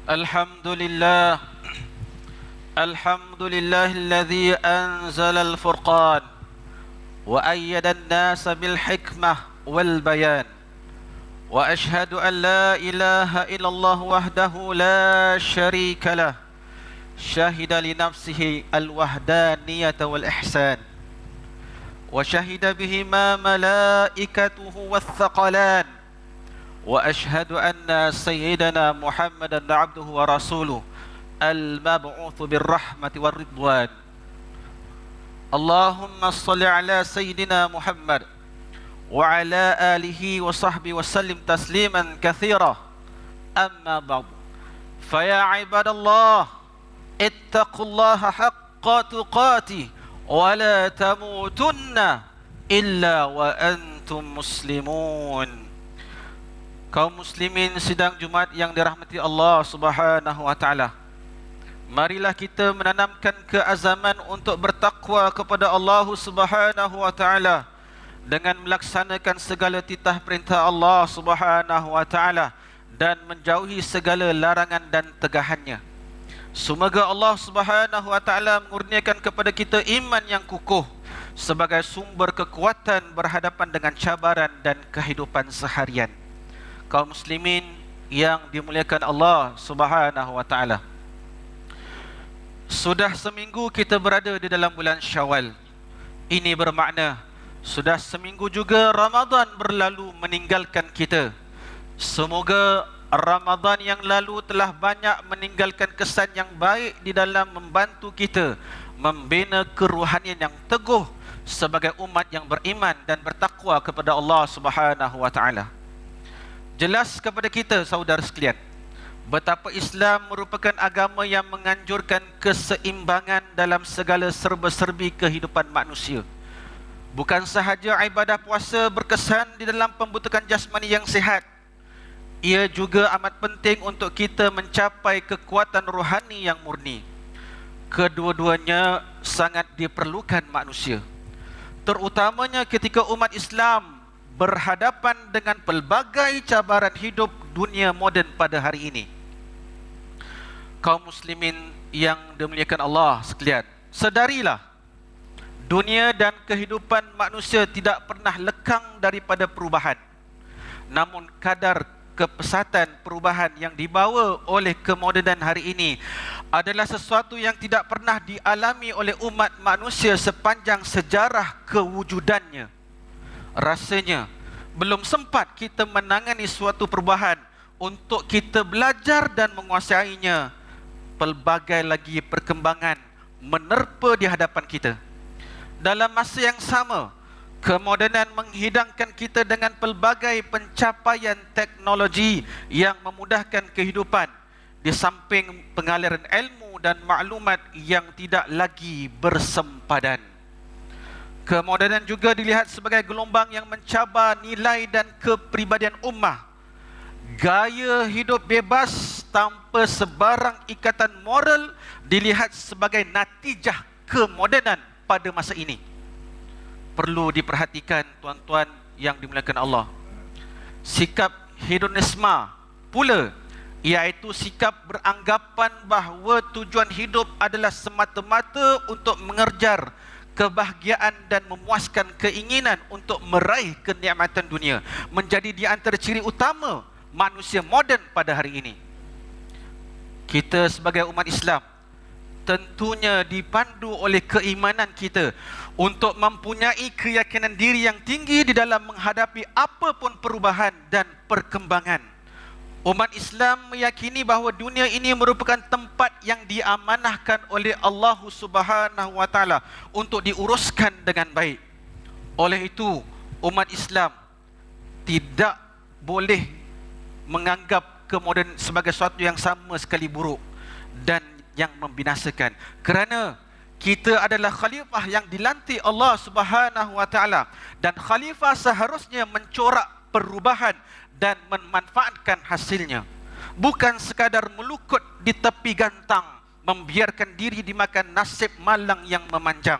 الحمد لله الحمد لله الذي أنزل الفرقان وأيد الناس بالحكمة والبيان، وأشهد أن لا إله إلا الله وحده لا شريك له، شهد لنفسه الوحدانية والإحسان، وشهد بهما ملائكته والثقلان، وأشهد أن سيدنا محمدا عبده ورسوله المبعوث بالرحمة والرضوان. اللهم صل على سيدنا محمد وعلى آله وصحبه وسلم تسليما كثيرا. أما بعد، فيا عباد الله اتقوا الله حق تقاته ولا تموتن إلا وأنتم مسلمون. Kaum muslimin sidang Jumaat yang dirahmati Allah Subhanahu wa taala, marilah kita menanamkan keazaman untuk bertakwa kepada Allah Subhanahu wa taala dengan melaksanakan segala titah perintah Allah Subhanahu wa taala dan menjauhi segala larangan dan tegahannya. Semoga Allah Subhanahu wa taala mengurniakan kepada kita iman yang kukuh sebagai sumber kekuatan berhadapan dengan cabaran dan kehidupan seharian. Kaum muslimin yang dimuliakan Allah Subhanahu wa taala, sudah seminggu kita berada di dalam bulan Syawal. Ini bermakna sudah seminggu juga Ramadan berlalu meninggalkan kita. Semoga Ramadan yang lalu telah banyak meninggalkan kesan yang baik di dalam membantu kita membina kerohanian yang teguh sebagai umat yang beriman dan bertakwa kepada Allah Subhanahu wa taala. Jelas kepada kita saudara sekalian, betapa Islam merupakan agama yang menganjurkan keseimbangan dalam segala serba-serbi kehidupan manusia. Bukan sahaja ibadah puasa berkesan di dalam pembentukan jasmani yang sihat, ia juga amat penting untuk kita mencapai kekuatan rohani yang murni. Kedua-duanya sangat diperlukan manusia, terutamanya ketika umat Islam berhadapan dengan pelbagai cabaran hidup dunia moden pada hari ini. Kaum muslimin yang dimuliakan Allah sekalian, sedarilah dunia dan kehidupan manusia tidak pernah lekang daripada perubahan. Namun kadar kepesatan perubahan yang dibawa oleh kemodenan hari ini adalah sesuatu yang tidak pernah dialami oleh umat manusia sepanjang sejarah kewujudannya. Rasanya belum sempat kita menangani suatu perubahan untuk kita belajar dan menguasainya, pelbagai lagi perkembangan menerpa di hadapan kita. Dalam masa yang sama, kemodenan menghidangkan kita dengan pelbagai pencapaian teknologi yang memudahkan kehidupan, di samping pengaliran ilmu dan maklumat yang tidak lagi bersempadan. Kemodenan juga dilihat sebagai gelombang yang mencabar nilai dan kepribadian ummah. Gaya hidup bebas tanpa sebarang ikatan moral dilihat sebagai natijah kemodenan pada masa ini. Perlu diperhatikan tuan-tuan yang dimuliakan Allah. Sikap hedonisme pula, iaitu sikap beranggapan bahawa tujuan hidup adalah semata-mata untuk mengejar kebahagiaan dan memuaskan keinginan untuk meraih kenikmatan dunia, menjadi di antara ciri utama manusia moden pada hari ini. Kita sebagai umat Islam tentunya dipandu oleh keimanan kita untuk mempunyai keyakinan diri yang tinggi di dalam menghadapi apapun perubahan dan perkembangan. Umat Islam meyakini bahawa dunia ini merupakan tempat yang diamanahkan oleh Allah Subhanahu wa taala untuk diuruskan dengan baik. Oleh itu, umat Islam tidak boleh menganggap kemodenan sebagai sesuatu yang sama sekali buruk dan yang membinasakan, kerana kita adalah khalifah yang dilantik Allah Subhanahu wa taala, dan khalifah seharusnya mencorak perubahan dan memanfaatkan hasilnya, bukan sekadar melukut di tepi gantang, membiarkan diri dimakan nasib malang yang memanjang.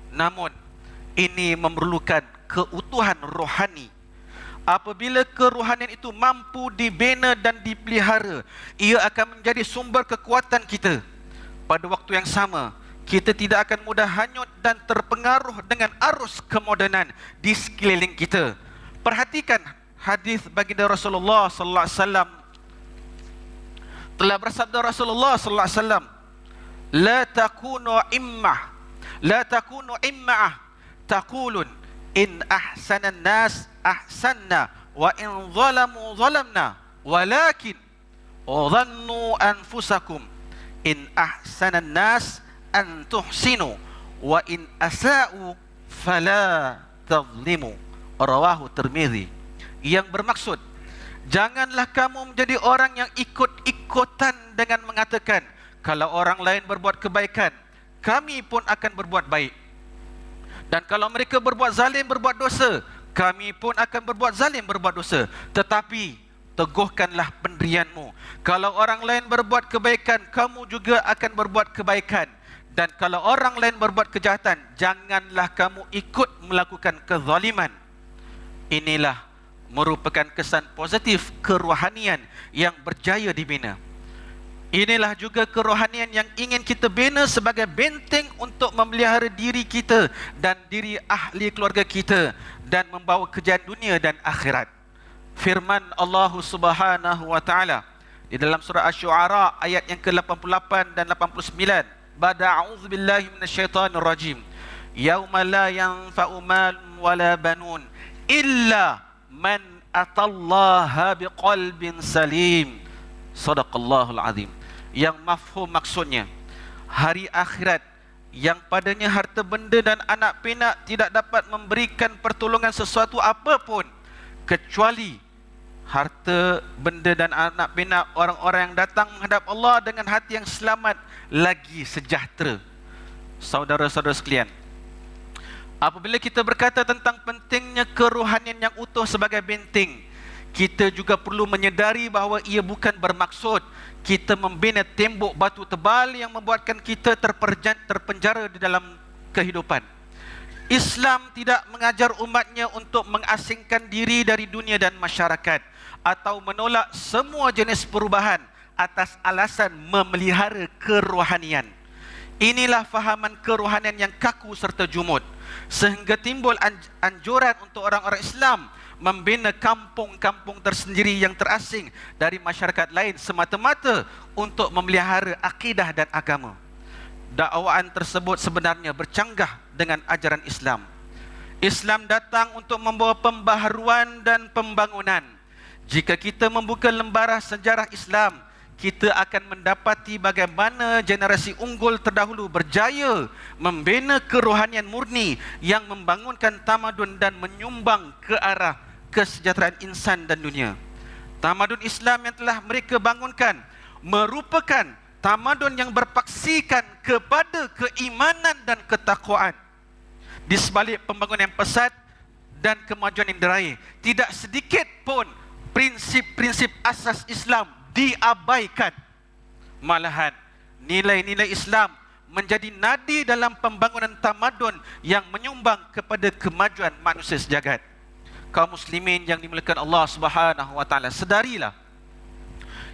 Namun ini memerlukan keutuhan rohani, Apabila kerohanian itu mampu dibina dan dipelihara, ia akan menjadi sumber kekuatan kita. Pada waktu yang sama, kita tidak akan mudah hanyut dan terpengaruh dengan arus kemodenan di sekeliling kita. Perhatikan hadis baginda Rasulullah sallallahu alaihi wasallam. Telah bersabda Rasulullah sallallahu alaihi wasallam, la takunu immah taqulun in ahsana an-nas ahsanna wa in zalamu zalamna walakin dhannu anfusakum in ahsana an-nas an tuhsinu wa in asa'u fala tadhlimu. Rawahu Tirmizi. Yang bermaksud, janganlah kamu menjadi orang yang ikut-ikutan dengan mengatakan, kalau orang lain berbuat kebaikan, kami pun akan berbuat baik. Dan kalau mereka berbuat zalim, berbuat dosa, kami pun akan berbuat zalim, berbuat dosa. Tetapi teguhkanlah pendirianmu. Kalau orang lain berbuat kebaikan, kamu juga akan berbuat kebaikan. Dan kalau orang lain berbuat kejahatan, janganlah kamu ikut melakukan kezaliman. Inilah merupakan kesan positif kerohanian yang berjaya dibina. Inilah juga kerohanian yang ingin kita bina sebagai benteng untuk memelihara diri kita dan diri ahli keluarga kita dan membawa kejayaan dunia dan akhirat. Firman Allah Subhanahu wa taala di dalam surah Asy-Syu'ara ayat yang ke-88 dan 89, ba'da a'udzubillahi minasyaitonir rajim. Yauma la yanfa'u malun wala banun illa man atallaha biqalbin salim. Sadaqallahul azim. Yang mafhum maksudnya, hari akhirat yang padanya harta benda dan anak pinak tidak dapat memberikan pertolongan sesuatu apapun kecuali harta benda dan anak pinak orang-orang yang datang menghadap Allah dengan hati yang selamat lagi sejahtera. Saudara-saudara sekalian, apabila kita berkata tentang pentingnya kerohanian yang utuh sebagai benteng, kita juga perlu menyedari bahawa ia bukan bermaksud kita membina tembok batu tebal yang membuatkan kita terpenjara di dalam kehidupan. Islam tidak mengajar umatnya untuk mengasingkan diri dari dunia dan masyarakat atau menolak semua jenis perubahan atas alasan memelihara kerohanian. Inilah fahaman kerohanian yang kaku serta jumud, sehingga timbul anjuran untuk orang-orang Islam membina kampung-kampung tersendiri yang terasing dari masyarakat lain semata-mata untuk memelihara akidah dan agama. Dakwaan tersebut sebenarnya bercanggah dengan ajaran Islam. Islam datang untuk membawa pembaharuan dan pembangunan. Jika kita membuka lembarah sejarah Islam, kita akan mendapati bagaimana generasi unggul terdahulu berjaya membina kerohanian murni yang membangunkan tamadun dan menyumbang ke arah kesejahteraan insan dan dunia. Tamadun Islam yang telah mereka bangunkan merupakan tamadun yang berpaksikan kepada keimanan dan ketakwaan. Di sebalik pembangunan yang pesat dan kemajuan yang diraih, tidak sedikit pun prinsip-prinsip asas Islam diabaikan. Malahan nilai-nilai Islam menjadi nadi dalam pembangunan tamadun yang menyumbang kepada kemajuan manusia sejagat. Kaum muslimin yang dimuliakan Allah Subhanahu wa taala, sedarilah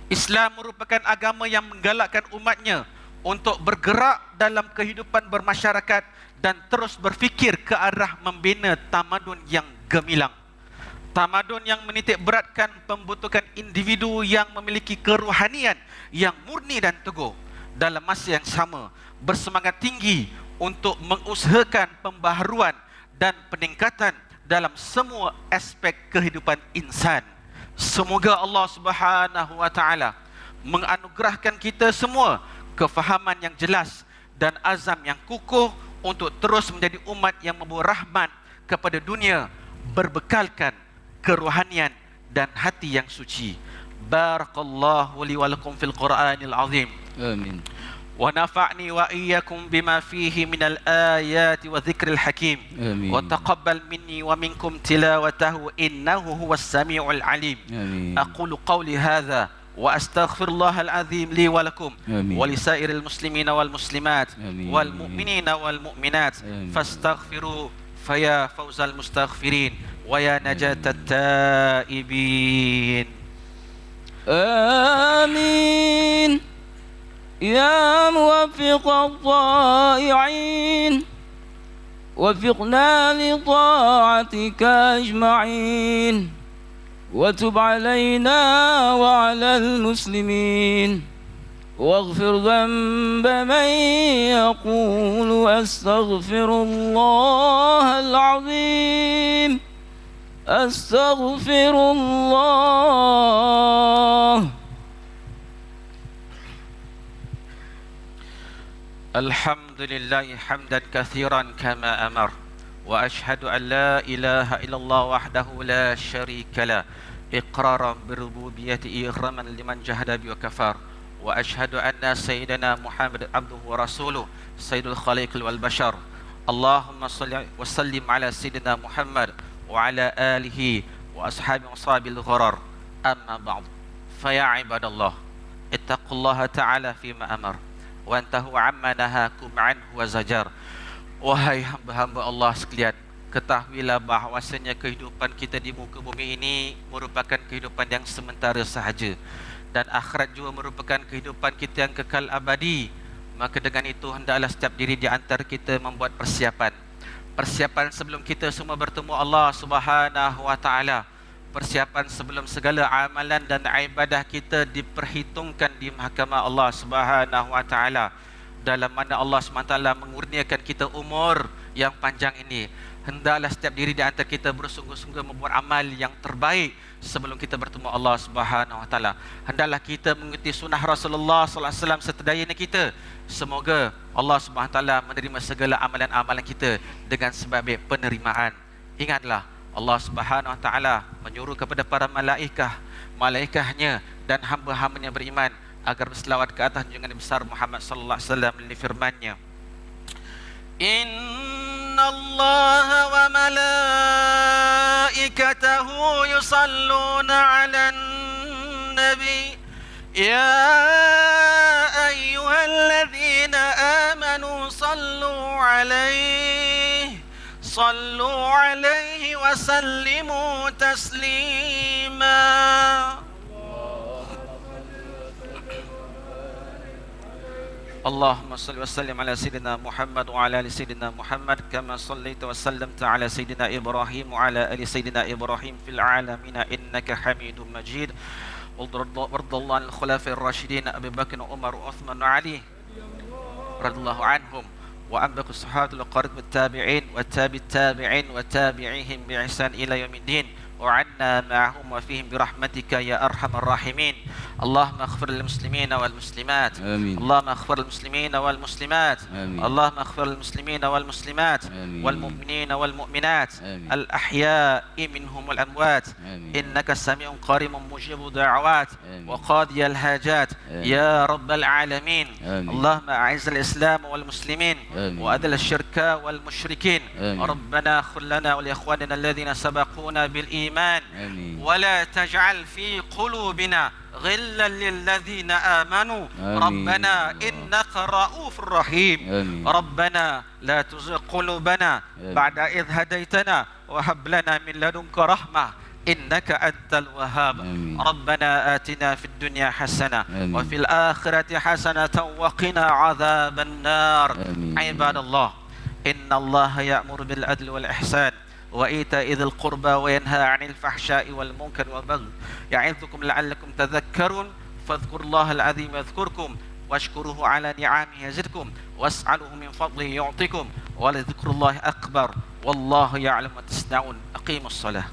Islam merupakan agama yang menggalakkan umatnya untuk bergerak dalam kehidupan bermasyarakat dan terus berfikir ke arah membina tamadun yang gemilang. Tamadun yang menitik beratkan pembentukan individu yang memiliki kerohanian yang murni dan teguh, dalam masa yang sama bersemangat tinggi untuk mengusahakan pembaharuan dan peningkatan dalam semua aspek kehidupan insan. Semoga Allah Subhanahu wa taala menganugerahkan kita semua kefahaman yang jelas dan azam yang kukuh untuk terus menjadi umat yang membawa rahmat kepada dunia, berbekalkan kerohanian dan hati yang suci. Barakallahu li wa lakum fil Qur'anil azim. Amin. ونفعني وإياكم بما فيه من الآيات والذكر الحكيم آمين. وتقبل مني ومنكم تلاوته إنه هو السميع العليم. آمين. أقول قولي هذا وأستغفر الله العظيم لي ولكم آمين. ولسائر المسلمين والمسلمات آمين. والمؤمنين والمؤمنات آمين. فاستغفروا فيا فوز المستغفرين ويا نجاة التائبين. آمين. يا موفق الطائعين وفقنا لطاعتك أجمعين وتب علينا وعلى المسلمين واغفر ذنب من يقول أستغفر الله العظيم أستغفر الله. الحمد لله حمدا كثيرا كما أمر وأشهد أن لا إله إلا الله وحده لا شريك له إقرارا بربوبيته إغراما لمن جهد به وكفر وأشهد أن سيدنا محمد عبده ورسوله سيد الخليق والبشر. اللهم صل وسلم على سيدنا محمد وعلى آله وأصحابه وصحبه الغرر. أما بعد فيا عباد الله اتقوا الله تعالى فيما أمر وانتهوا عما نهاكم عنه وزجر. Wahai hamba-hamba Allah sekalian, ketahuilah bahawasanya kehidupan kita di muka bumi ini merupakan kehidupan yang sementara sahaja, dan akhirat juga merupakan kehidupan kita yang kekal abadi. Maka dengan itu hendaklah setiap diri di antara kita membuat persiapan sebelum kita semua bertemu Allah Subhanahu wa taala. Persiapan sebelum segala amalan dan ibadah kita diperhitungkan di mahkamah Allah Subhanahu wa taala, dalam mana Allah SWT mengurniakan kita umur yang panjang ini. Hendaklah setiap diri di antara kita bersungguh-sungguh membuat amal yang terbaik sebelum kita bertemu Allah Subhanahu wa taala. Hendaklah kita mengikuti sunnah Rasulullah sallallahu alaihi wasallam setedayanya kita. Semoga Allah Subhanahu wa taala menerima segala amalan-amalan kita dengan sebab penerimaan. Ingatlah, Allah Subhanahu wa taala menyuruh kepada para malaikatnya dan hamba-hambanya beriman agar berselawat ke atas junjungan besar Muhammad sallallahu alaihi wasallam dengan firman-Nya, Innallaha wa malaikatahu yusalluna 'alan nabi ya ayyuhalladzina amanu sallu 'alaihi wa sallimu taslima. اللهم صل وسلم على سيدنا محمد وعلى ال سيدنا محمد كما صليت وسلمت على سيدنا ابراهيم وعلى ال سيدنا ابراهيم في العالمين انك حميد مجيد. وارض الله عن الخلفاء الراشدين ابي بكر وعمر وعثمان وعلي رضي الله عنهم وعن باقي الصحابه القرب والتابعين التابعين وتابعيهم باحسان الى يوم الدين وعنا معهم وفيهم برحمتك يا أرحم الراحمين. اللهم اغفر للمسلمين والمسلمات. آمين. اللهم اغفر للمسلمين والمسلمات. آمين. اللهم اغفر للمسلمين والمسلمات. آمين. والمؤمنين والمؤمنات. آمين. الأحياء منهم والأموات. آمين. إنك سميع قريب مجيب الدعوات وقاضي الحاجات. يا رب العالمين. آمين. اللهم أعز الإسلام والمسلمين. آمين. وأذل الشرك والمشركين. آمين. ربنا اغفر لنا ولإخواننا الذين سبقونا بالإيمان. آمين. ولا تجعل في قلوبنا غلا للذين آمنوا. آمين. ربنا إنك رؤوف رحيم. آمين. ربنا لا تزغ قلوبنا بعد إذ هديتنا وهب لنا من لدنك رحمة إنك أنت الوهاب. آمين. ربنا آتنا في الدنيا حسنة. آمين. وفي الآخرة حسنة وقنا عذاب النار. آمين. عباد الله إن الله يأمر بالعدل والإحسان وإيتاء ذي القربى وينهى عن الفحشاء والمنكر والبغي يعظكم لعلكم تذكرون. فاذكروا الله العظيم يذكركم واشكروه على نعمه يزدكم واسألوه من فضله يعطيكم ولذكر الله أكبر والله يعلم ما تصنعون. أقيموا الصلاة.